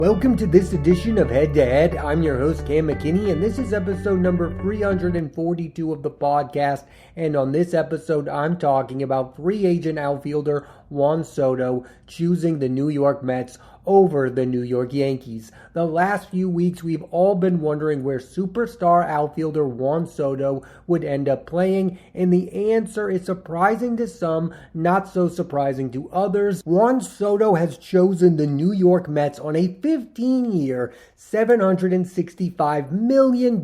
Welcome to this edition of Head to Head. I'm your host, Cam McKinney, and this is episode number 342 of the podcast. And on this episode, I'm talking about free agent outfielder Juan Soto choosing the New York Mets over the New York Yankees. The last few weeks, we've all been wondering where superstar outfielder Juan Soto would end up playing, and the answer is surprising to some, not so surprising to others. Juan Soto has chosen the New York Mets on a 15-year, $765 million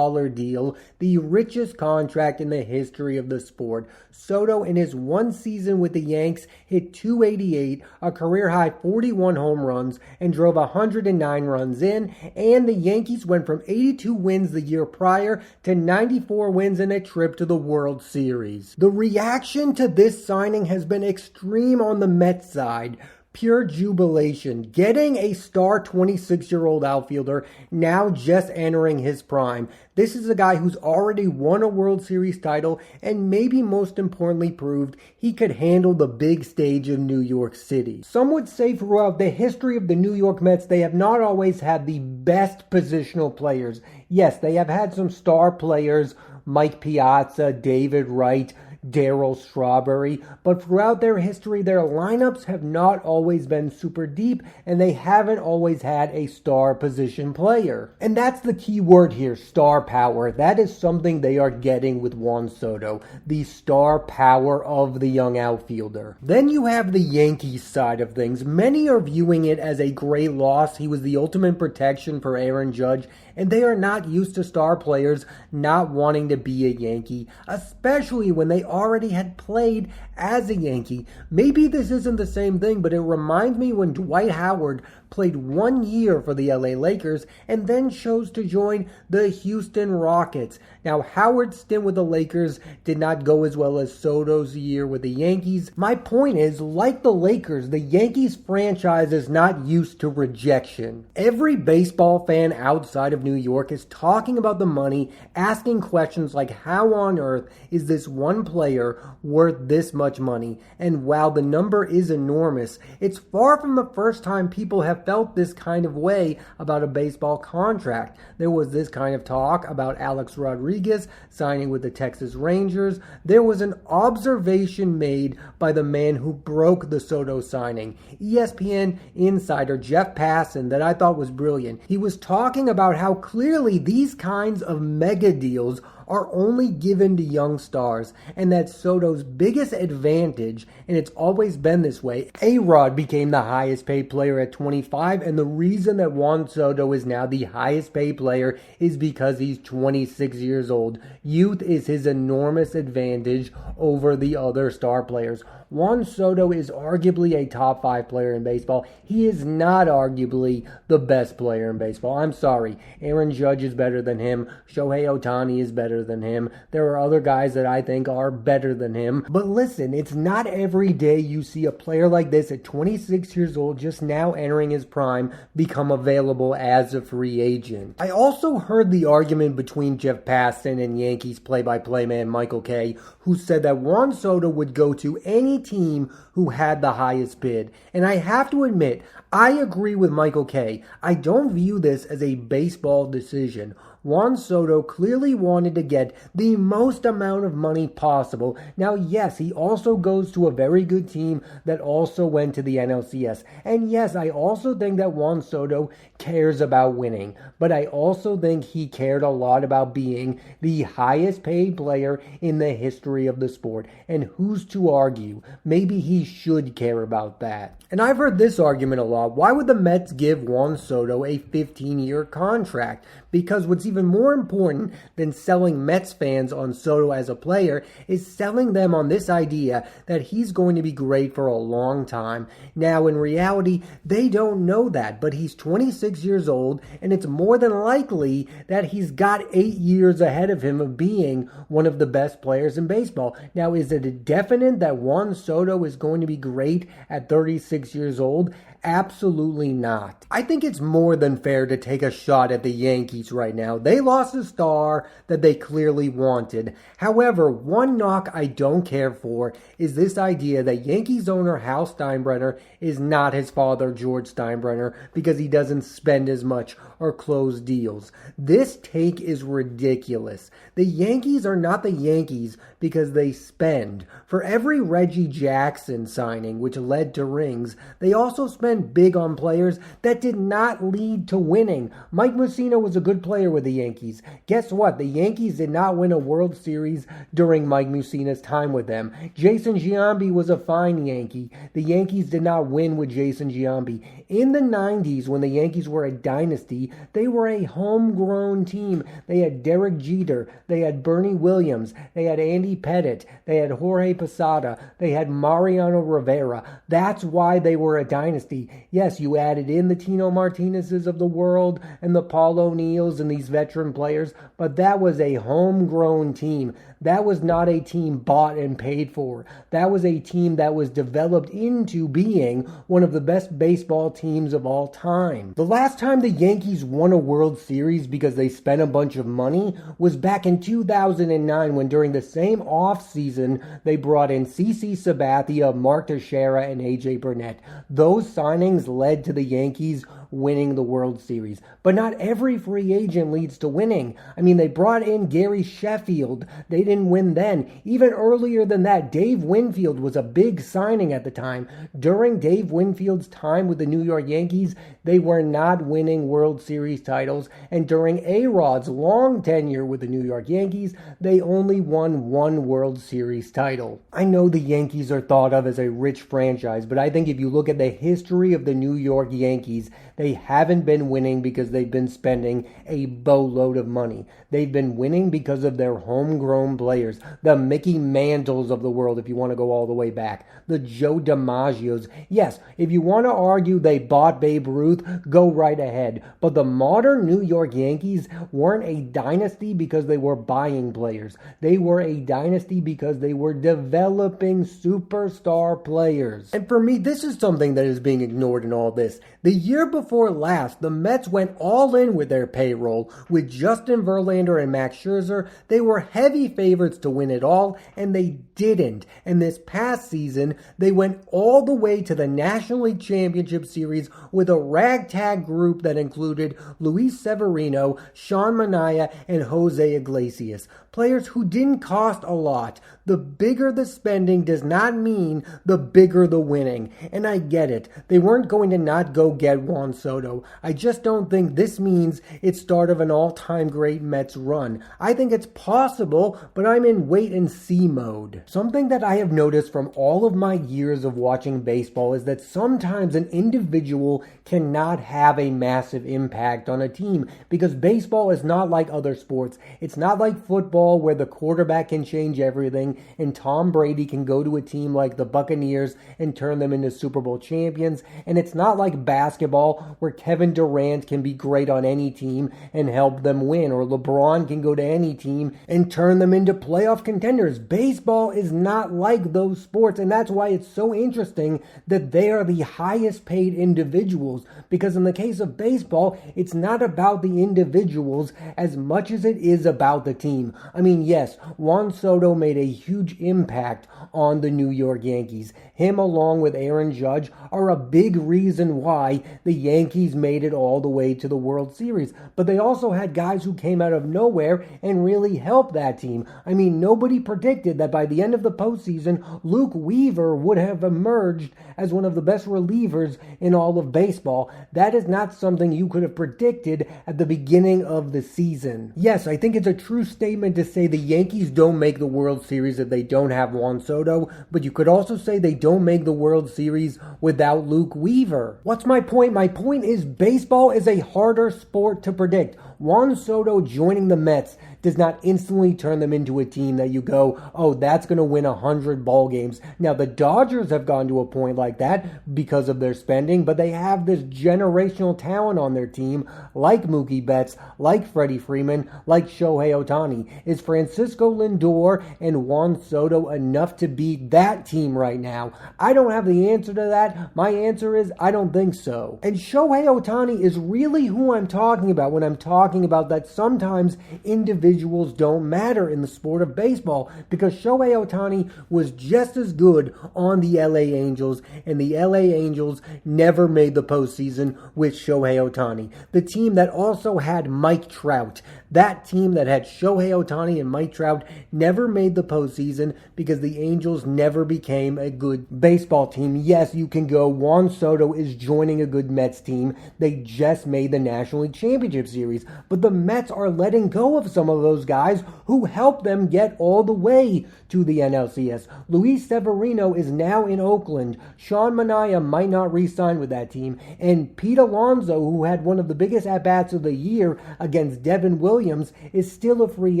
deal, the richest contract in the history of the sport. Soto, in his one season with the Yanks, hit .288, a career-high 41 home runs, and drove 109 runs in, and the Yankees went from 82 wins the year prior to 94 wins in a trip to the World Series. The reaction to this signing has been extreme on the Mets side. Pure jubilation. Getting a star 26-year-old outfielder now just entering his prime. This is a guy who's already won a World Series title and maybe most importantly proved he could handle the big stage of New York City. Some would say throughout the history of the New York Mets, they have not always had the best positional players. Yes, they have had some star players, Mike Piazza, David Wright, Darryl Strawberry, but throughout their history, their lineups have not always been super deep, and they haven't always had a star position player. And that's the key word here, star power. That is something they are getting with Juan Soto, the star power of the young outfielder. Then you have the Yankees side of things. Many are viewing it as a great loss. He was the ultimate protection for Aaron Judge, and they are not used to star players not wanting to be a Yankee, especially when they already had played as a Yankee. Maybe this isn't the same thing, but it reminds me when Dwight Howard played 1 year for the LA Lakers and then chose to join the Houston Rockets. Now, Howard's stint with the Lakers did not go as well as Soto's year with the Yankees. My point is, like the Lakers, the Yankees franchise is not used to rejection. Every baseball fan outside of New York is talking about the money, asking questions like how on earth is this one player worth this much money? And while the number is enormous, it's far from the first time people have felt this kind of way about a baseball contract. There was this kind of talk about Alex Rodriguez signing with the Texas Rangers. There was an observation made by the man who broke the Soto signing, ESPN insider Jeff Passan, that I thought was brilliant. He was talking about how clearly these kinds of mega deals are only given to young stars, and that Soto's biggest advantage, and it's always been this way, A-Rod became the highest paid player at 25, and the reason that Juan Soto is now the highest paid player is because he's 26 years old. Youth is his enormous advantage over the other star players. Juan Soto is arguably a top 5 player in baseball. He is not arguably the best player in baseball. I'm sorry. Aaron Judge is better than him. Shohei Ohtani is better than him. There are other guys that I think are better than him. But listen, it's not every day you see a player like this at 26 years old, just now entering his prime, become available as a free agent. I also heard the argument between Jeff Passan and Yankees play-by-play man Michael Kay, who said that Juan Soto would go to any team who had the highest bid. And I have to admit, I agree with Michael Kay. I don't view this as a baseball decision. Juan Soto clearly wanted to get the most amount of money possible. Now, yes, he also goes to a very good team that also went to the NLCS. And yes, I also think that Juan Soto cares about winning. But I also think he cared a lot about being the highest paid player in the history of the sport. And who's to argue? Maybe he should care about that. And I've heard this argument a lot. Why would the Mets give Juan Soto a 15-year contract? Because what's even more important than selling Mets fans on Soto as a player is selling them on this idea that he's going to be great for a long time. Now, in reality, they don't know that, but he's 26 years old, and it's more than likely that he's got 8 years ahead of him of being one of the best players in baseball. Now, is it a definite that Juan Soto is going to be great at 36 years old? Absolutely not. I think it's more than fair to take a shot at the Yankees right now. They lost a star that they clearly wanted. However, one knock I don't care for is this idea that Yankees owner Hal Steinbrenner is not his father George Steinbrenner because he doesn't spend as much or close deals. This take is ridiculous. The Yankees are not the Yankees because they spend. For every Reggie Jackson signing, which led to rings, they also spent big on players that did not lead to winning. Mike Mussina was a good player with the Yankees. Guess what? The Yankees did not win a World Series during Mike Mussina's time with them. Jason Giambi was a fine Yankee. The Yankees did not win with Jason Giambi. In the 90s, when the Yankees were a dynasty, they were a homegrown team. They had Derek Jeter. They had Bernie Williams. They had Andy Pettitte. They had Jorge Posada. They had Mariano Rivera. That's why they were a dynasty. Yes, you added in the Tino Martinez's of the world and the Paul O'Neills and these veteran players, but that was a homegrown team. That was not a team bought and paid for. That was a team that was developed into being one of the best baseball teams of all time. The last time the Yankees won a World Series because they spent a bunch of money was back in 2009 when during the same offseason they brought in CC Sabathia, Mark Teixeira, and AJ Burnett. Those signings led to the Yankees winning the World Series. But not every free agent leads to winning. I mean, they brought in Gary Sheffield. They didn't win then. Even earlier than that, Dave Winfield was a big signing at the time. During Dave Winfield's time with the New York Yankees, they were not winning World Series titles. And during A-Rod's long tenure with the New York Yankees, they only won one World Series title. I know the Yankees are thought of as a rich franchise, but I think if you look at the history of the New York Yankees, they haven't been winning because they've been spending a boatload of money. They've been winning because of their homegrown players, the Mickey Mantles of the world, if you want to go all the way back, the Joe DiMaggios. Yes, if you want to argue they bought Babe Ruth, go right ahead. But the modern New York Yankees weren't a dynasty because they were buying players. They were a dynasty because they were developing superstar players. And for me, this is something that is being ignored in all this. The year before last, the Mets went all in with their payroll. With Justin Verlander and Max Scherzer, they were heavy favorites to win it all, and they didn't. And this past season, they went all the way to the National League Championship Series with a ragtag group that included Luis Severino, Sean Manaea, and Jose Iglesias. Players who didn't cost a lot. The bigger the spending does not mean the bigger the winning. And I get it. They weren't going to not go get Juan Soto. I just don't think this means it's start of an all-time great Mets run. I think it's possible, but I'm in wait and see mode. Something that I have noticed from all of my years of watching baseball is that sometimes an individual cannot have a massive impact on a team because baseball is not like other sports. It's not like football where the quarterback can change everything and Tom Brady can go to a team like the Buccaneers and turn them into Super Bowl champions. And it's not like basketball where Kevin Durant can be great on any team and help them win, or LeBron can go to any team and turn them into playoff contenders. Baseball is not like those sports, and that's why it's so interesting that they are the highest paid individuals, because in the case of baseball, it's not about the individuals as much as it is about the team. I mean, yes, Juan Soto made a huge impact on the New York Yankees. Him along with Aaron Judge are a big reason why the Yankees made it all the way to the World Series. But they also had guys who came out of nowhere and really helped that team. I mean, nobody predicted that by the end of the postseason, Luke Weaver would have emerged as one of the best relievers in all of baseball. That is not something you could have predicted at the beginning of the season. Yes, I think it's a true statement to say the Yankees don't make the World Series if they don't have Juan Soto, but you could also say they don't make the World Series without Luke Weaver. What's my point? My point is baseball is a harder sport to predict. Juan Soto joining the Mets does not instantly turn them into a team that you go, oh, that's going to win 100 ball games. Now, the Dodgers have gone to a point like that because of their spending, but they have this generational talent on their team, like Mookie Betts, like Freddie Freeman, like Shohei Ohtani. Is Francisco Lindor and Juan Soto enough to beat that team right now? I don't have the answer to that. My answer is I don't think so. And Shohei Ohtani is really who I'm talking about when I'm talking about that sometimes individuals don't matter in the sport of baseball, because Shohei Ohtani was just as good on the LA Angels, and the LA Angels never made the postseason with Shohei Ohtani. The team that also had Mike Trout, that team that had Shohei Ohtani and Mike Trout never made the postseason because the Angels never became a good baseball team. Yes, you can go, Juan Soto is joining a good Mets team. They just made the National League Championship Series. But the Mets are letting go of some of those guys who helped them get all the way to the NLCS. Luis Severino is now in Oakland. Sean Manaea might not re-sign with that team. And Pete Alonso, who had one of the biggest at-bats of the year against Devin Williams, is still a free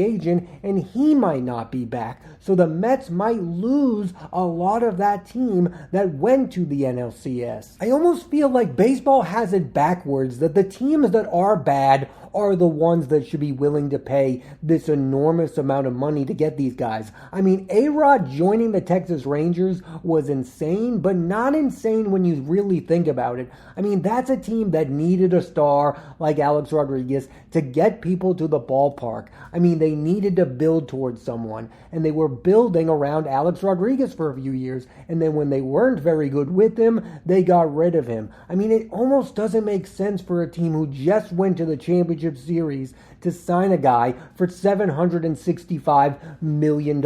agent, and he might not be back. So the Mets might lose a lot of that team that went to the NLCS. I almost feel like baseball has it backwards, that the teams that are bad are the ones that should be willing to pay this enormous amount of money to get these guys. I mean, A-Rod joining the Texas Rangers was insane, but not insane when you really think about it. I mean, that's a team that needed a star like Alex Rodriguez to get people to the ballpark. I mean, they needed to build towards someone, and they were building around Alex Rodriguez for a few years, and then when they weren't very good with him, they got rid of him. I mean, it almost doesn't make sense for a team who just went to the championship series to sign a guy for $765 million.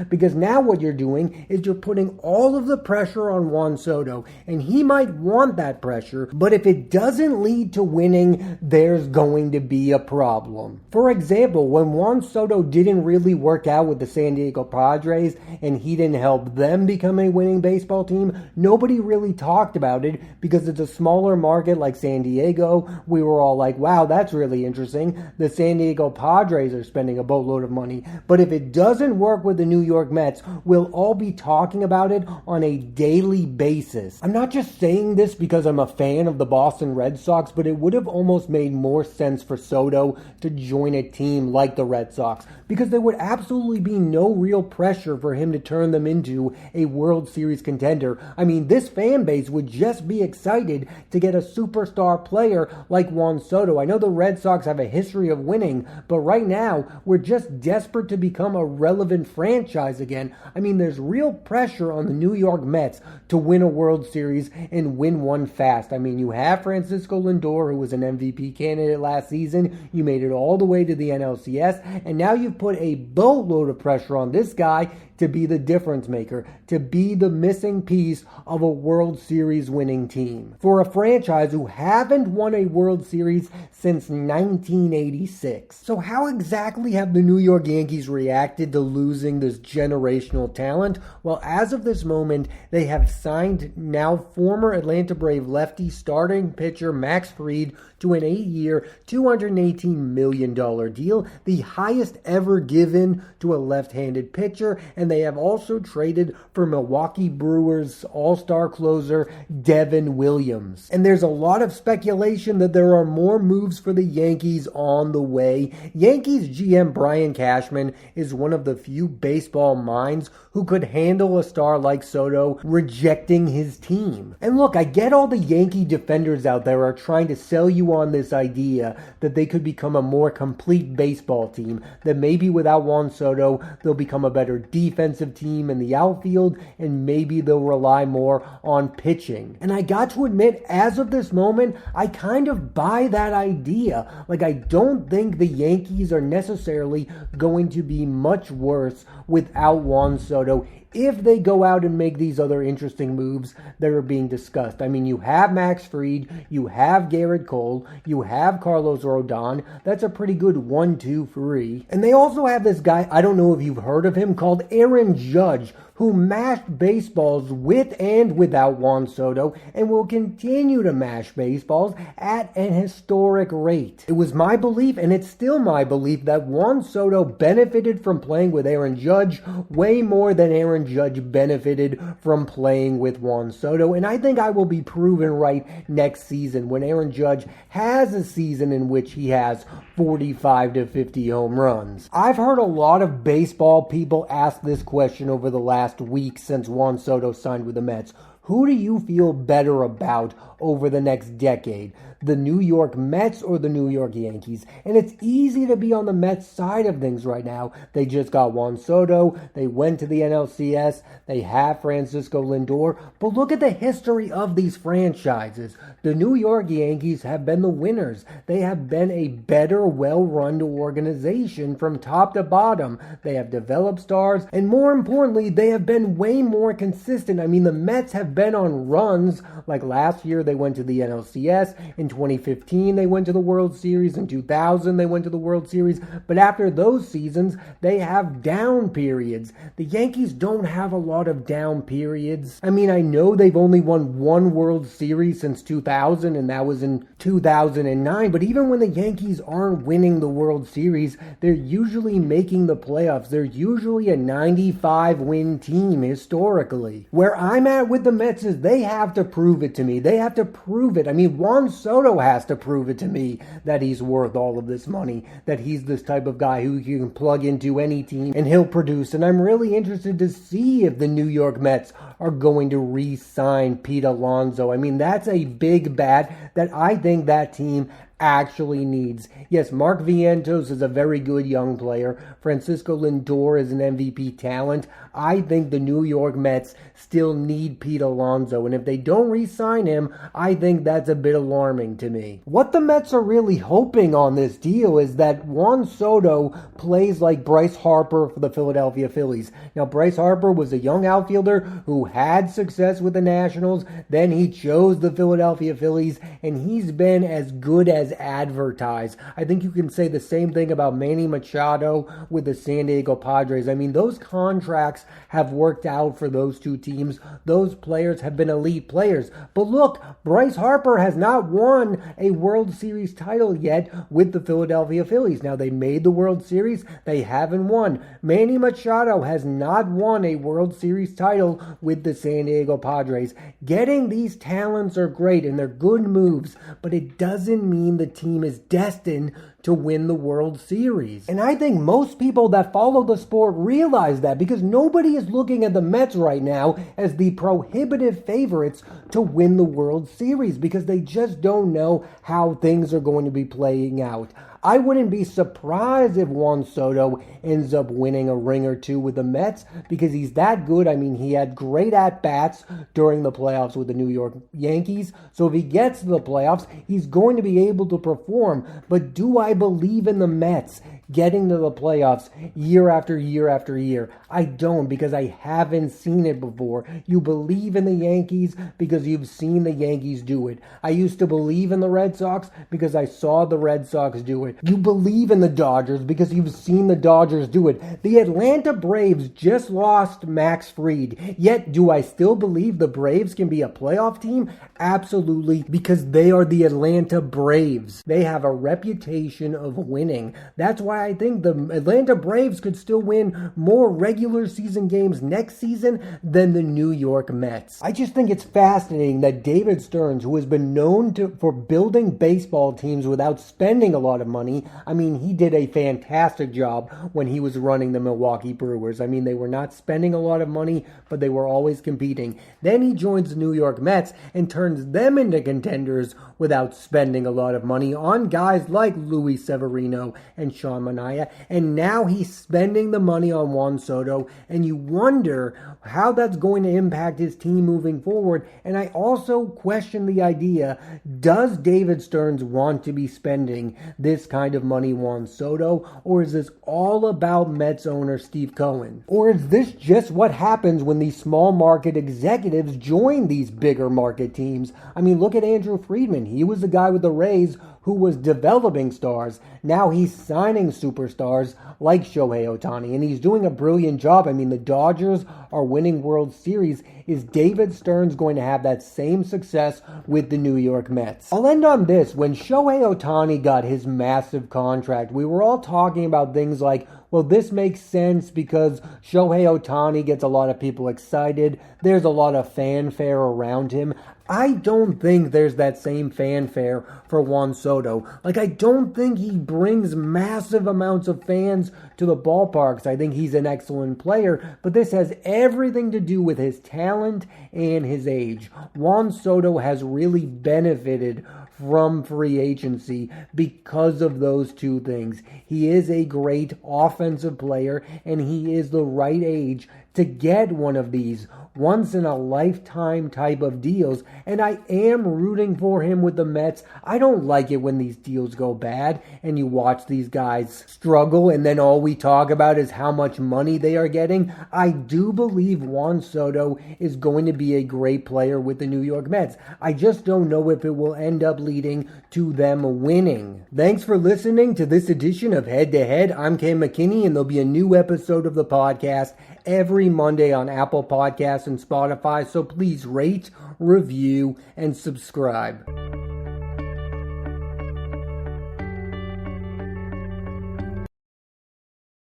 Because now what you're doing is you're putting all of the pressure on Juan Soto, and he might want that pressure, but if it doesn't lead to winning, there's going to be a problem. For example, when Juan Soto didn't really work out with the San Diego Padres, and he didn't help them become a winning baseball team, nobody really talked about it because it's a smaller market like San Diego. We were all like, wow, that's really interesting. The San Diego Padres are spending a boatload of money. But if it doesn't work with the New York Mets, we'll all be talking about it on a daily basis. I'm not just saying this because I'm a fan of the Boston Red Sox, but it would have almost made more sense for Soto to join a team like the Red Sox, because there would absolutely be no real pressure for him to turn them into a World Series contender. I mean, this fan base would just be excited to get a superstar player like Juan Soto. I know the Red Sox have a history of winning, but right now we're just desperate to become a relevant franchise again. I mean, there's real pressure on the New York Mets to win a World Series and win one fast. I mean, you have Francisco Lindor, who was an MVP candidate last season. You made it all the way to the NLCS, and now you've put a boatload of pressure on this guy to be the difference maker, to be the missing piece of a World Series winning team. For a franchise who haven't won a World Series since 1986. So how exactly have the New York Yankees reacted to losing this generational talent? Well, as of this moment, they have signed now former Atlanta Brave lefty starting pitcher Max Fried to an 8-year, $218 million deal, the highest ever given to a left-handed pitcher, and they have also traded for Milwaukee Brewers all-star closer Devin Williams. And there's a lot of speculation that there are more moves for the Yankees on the way. Yankees GM Brian Cashman is one of the few baseball minds who could handle a star like Soto rejecting his team. And look, I get all the Yankee defenders out there are trying to sell you on this idea that they could become a more complete baseball team, that maybe without Juan Soto, they'll become a better defensive team in the outfield, and maybe they'll rely more on pitching. And I got to admit, as of this moment, I kind of buy that idea. Like, I don't think the Yankees are necessarily going to be much worse without Juan Soto if they go out and make these other interesting moves that are being discussed. I mean, you have Max Fried, you have Garrett Cole, you have Carlos Rodon. That's a pretty good 1-2-3. And they also have this guy, I don't know if you've heard of him, called Aaron Judge, who who mashed baseballs with and without Juan Soto and will continue to mash baseballs at an historic rate. It was my belief, and it's still my belief, that Juan Soto benefited from playing with Aaron Judge way more than Aaron Judge benefited from playing with Juan Soto, and I think I will be proven right next season when Aaron Judge has a season in which he has 45 to 50 home runs. I've heard a lot of baseball people ask this question over the last week since Juan Soto signed with the Mets. Who do you feel better about over the next decade? The New York Mets or the New York Yankees? And it's easy to be on the Mets side of things right now. They just got Juan Soto. They went to the NLCS. They have Francisco Lindor. But look at the history of these franchises. The New York Yankees have been the winners. They have been a better, well-run organization from top to bottom. They have developed stars. And more importantly, they have been way more consistent. I mean, the Mets have been on runs. Like last year, they went to the NLCS. In 2015, they went to the World Series. In 2000, they went to the World Series. But after those seasons, they have down periods. The Yankees don't have a lot of down periods. I mean, I know they've only won one World Series since 2000, and that was in 2009. But even when the Yankees aren't winning the World Series, they're usually making the playoffs. They're usually a 95-win team historically. Where I'm at with the Mets is they have to prove it to me. They have to prove it. I mean, Juan Soto has to prove it to me that he's worth all of this money, that he's this type of guy who you can plug into any team and he'll produce. And I'm really interested to see if the New York Mets are going to re-sign Pete Alonso. I mean, that's a big bat that I think that team actually needs. Yes, Mark Vientos is a very good young player. Francisco Lindor is an MVP talent. I think the New York Mets still need Pete Alonso, and if they don't re-sign him, I think that's a bit alarming to me. What the Mets are really hoping on this deal is that Juan Soto plays like Bryce Harper for the Philadelphia Phillies. Now, Bryce Harper was a young outfielder who had success with the Nationals, then he chose the Philadelphia Phillies, and he's been as good as advertised. I think you can say the same thing about Manny Machado with the San Diego Padres. I mean, those contracts have worked out for those two teams. Those players have been elite players. But look, Bryce Harper has not won a World Series title yet with the Philadelphia Phillies. Now, they made the World Series. They haven't won. Manny Machado has not won a World Series title with the San Diego Padres. Getting these talents are great and they're good moves, but it doesn't mean the team is destined to win the World Series. And I think most people that follow the sport realize that, because nobody is looking at the Mets right now as the prohibitive favorites to win the World Series because they just don't know how things are going to be playing out. I wouldn't be surprised if Juan Soto ends up winning a ring or two with the Mets because he's that good. I mean, he had great at-bats during the playoffs with the New York Yankees. So if he gets to the playoffs, he's going to be able to perform. But do I believe in the Mets getting to the playoffs year after year after year? I don't, because I haven't seen it before. You believe in the Yankees because you've seen the Yankees do it. I used to believe in the Red Sox because I saw the Red Sox do it. You believe in the Dodgers because you've seen the Dodgers do it. The Atlanta Braves just lost Max Fried. Yet, do I still believe the Braves can be a playoff team? Absolutely, because they are the Atlanta Braves. They have a reputation of winning. That's why I think the Atlanta Braves could still win more regular season games next season than the New York Mets. I just think it's fascinating that David Stearns, who has been known for building baseball teams without spending a lot of money, I mean, he did a fantastic job when he was running the Milwaukee Brewers. I mean, they were not spending a lot of money, but they were always competing. Then he joins the New York Mets and turns them into contenders without spending a lot of money on guys like Luis Severino and Sean Manaea. And now he's spending the money on Juan Soto, and you wonder how that's going to impact his team moving forward. And I also question the idea, does David Stearns want to be spending this kind of money Juan Soto, or is this all about Mets owner Steve Cohen? Or is this just what happens when these small market executives join these bigger market teams? I mean, look at Andrew Friedman. He was the guy with the Rays who was developing stars. Now he's signing superstars like Shohei Ohtani, and he's doing a brilliant job. I mean, the Dodgers are winning World Series. Is David Stearns going to have that same success with the New York Mets? I'll end on this. When Shohei Ohtani got his massive contract, we were all talking about things like, well, this makes sense because Shohei Ohtani gets a lot of people excited. There's a lot of fanfare around him. I don't think there's that same fanfare for Juan Soto. I don't think he brings massive amounts of fans to the ballparks. I think he's an excellent player, but this has everything to do with his talent and his age. Juan Soto has really benefited from free agency because of those two things. He is a great offensive player, and he is the right age to get one of these once-in-a-lifetime type of deals, and I am rooting for him with the Mets. I don't like it when these deals go bad and you watch these guys struggle and then all we talk about is how much money they are getting. I do believe Juan Soto is going to be a great player with the New York Mets. I just don't know if it will end up leading to them winning. Thanks for listening to this edition of Head to Head. I'm Cam McKinney, and there'll be a new episode of the podcast every Monday on Apple Podcasts and Spotify, so please rate, review, and subscribe.